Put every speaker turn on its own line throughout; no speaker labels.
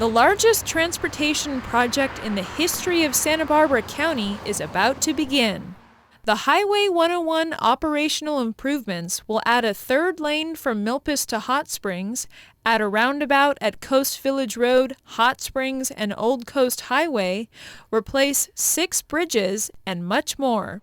The largest transportation project in the history of Santa Barbara County is about to begin. The Highway 101 operational improvements will add a third lane from Milpas to Hot Springs, add a roundabout at Coast Village Road, Hot Springs, and Old Coast Highway, replace 6 bridges, and much more.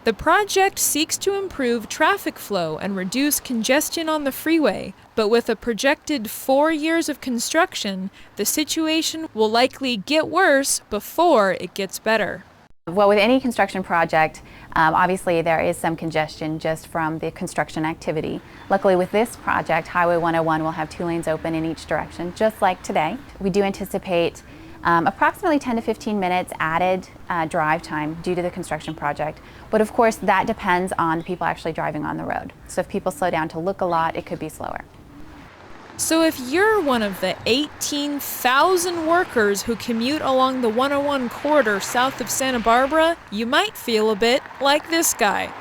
The project seeks to improve traffic flow and reduce congestion on the freeway, but with a projected 4 years of construction, the situation will likely get worse before it gets better.
Well, with any construction project, obviously there is some congestion just from the construction activity. Luckily with this project, Highway 101 will have 2 lanes open in each direction, just like today. We do anticipate approximately 10 to 15 minutes added drive time due to the construction project. But of course that depends on the people actually driving on the road. So if people slow down to look a lot, it could be slower.
So if you're one of the 18,000 workers who commute along the 101 corridor south of Santa Barbara, you might feel a bit like this guy.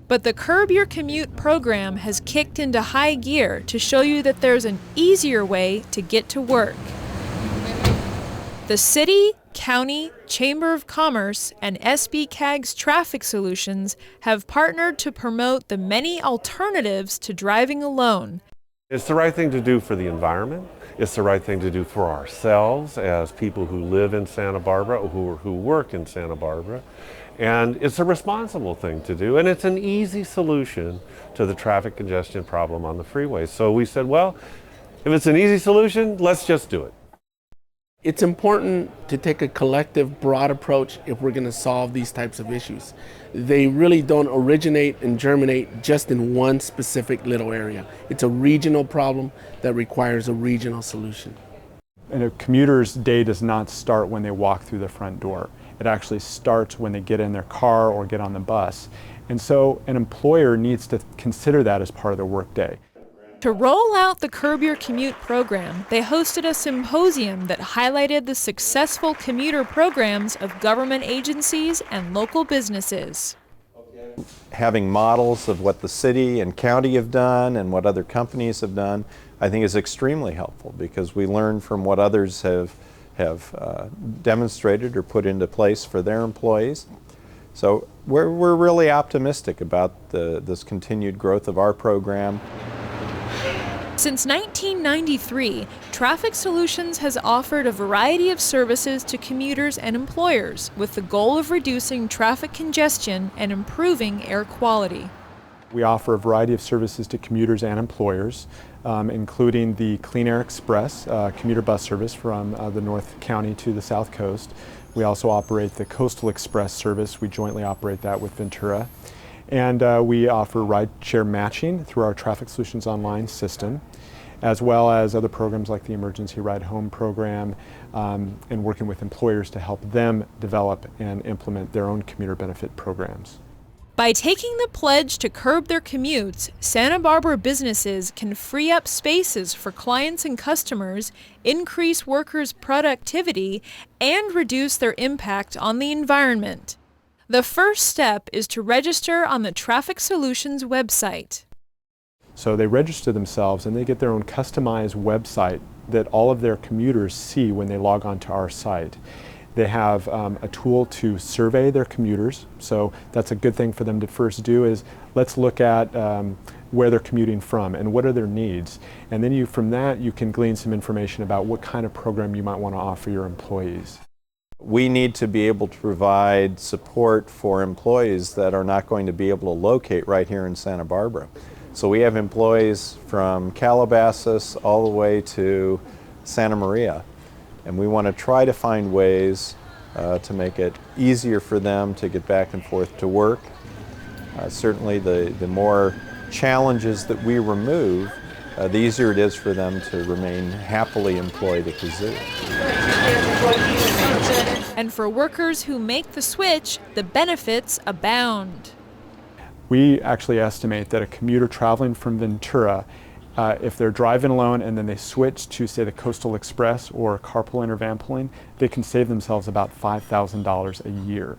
But the Curb Your Commute program has kicked into high gear to show you that there's an easier way to get to work. The city, county, Chamber of Commerce, and SB-CAG's Traffic Solutions have partnered to promote the many alternatives to driving alone.
It's the right thing to do for the environment. It's the right thing to do for ourselves as people who live in Santa Barbara or who work in Santa Barbara. And it's a responsible thing to do, and it's an easy solution to the traffic congestion problem on the freeway. So we said, well, if it's an easy solution, let's just do it.
It's important to take a collective, broad approach if we're going to solve these types of issues. They really don't originate and germinate just in one specific little area. It's a regional problem that requires a regional solution.
And a commuter's day does not start when they walk through the front door. It actually starts when they get in their car or get on the bus. And so an employer needs to consider that as part of their workday.
To roll out the Curb Your Commute program, they hosted a symposium that highlighted the successful commuter programs of government agencies and local businesses.
Having models of what the city and county have done and what other companies have done, I think is extremely helpful because we learn from what others have demonstrated or put into place for their employees. So we're really optimistic about this continued growth of our program.
Since 1993, Traffic Solutions has offered a variety of services to commuters and employers with the goal of reducing traffic congestion and improving air quality.
We offer a variety of services to commuters and employers, including the Clean Air Express commuter bus service from the North County to the South Coast. We also operate the Coastal Express service. We jointly operate that with Ventura. And we offer ride-share matching through our Traffic Solutions online system, as well as other programs like the Emergency Ride Home program, and working with employers to help them develop and implement their own commuter benefit programs.
By taking the pledge to curb their commutes, Santa Barbara businesses can free up spaces for clients and customers, increase workers' productivity, and reduce their impact on the environment. The first step is to register on the Traffic Solutions website.
So they register themselves and they get their own customized website that all of their commuters see when they log on to our site. They have a tool to survey their commuters, so that's a good thing for them to first do is let's look at where they're commuting from and what are their needs. And then from that you can glean some information about what kind of program you might want to offer your employees.
We need to be able to provide support for employees that are not going to be able to locate right here in Santa Barbara. So we have employees from Calabasas all the way to Santa Maria. And we want to try to find ways to make it easier for them to get back and forth to work. Certainly the more challenges that we remove, the easier it is for them to remain happily employed at the zoo.
And for workers who make the switch, the benefits abound.
We actually estimate that a commuter traveling from Ventura, if they're driving alone and then they switch to, say, the Coastal Express or carpooling or vanpooling, they can save themselves about $5,000 a year.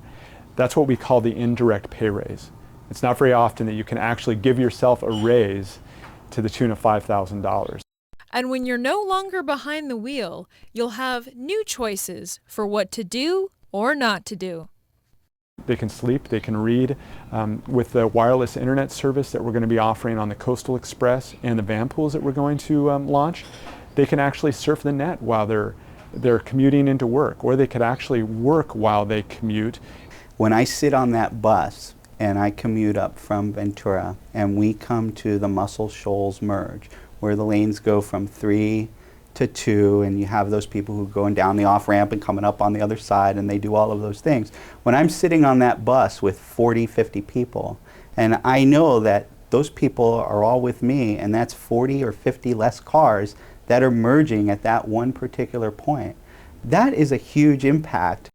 That's what we call the indirect pay raise. It's not very often that you can actually give yourself a raise to the tune of $5,000.
And when you're no longer behind the wheel, you'll have new choices for what to do or not to do.
They can sleep, they can read. With the wireless internet service that we're going to be offering on the Coastal Express and the van pools that we're going to launch, they can actually surf the net while they're commuting into work, or they could actually work while they commute.
When I sit on that bus and I commute up from Ventura and we come to the Muscle Shoals merge, where the lanes go from 3 to 2, and you have those people who are going down the off-ramp and coming up on the other side, and they do all of those things. When I'm sitting on that bus with 40, 50 people, and I know that those people are all with me, and that's 40 or 50 less cars that are merging at that one particular point, that is a huge impact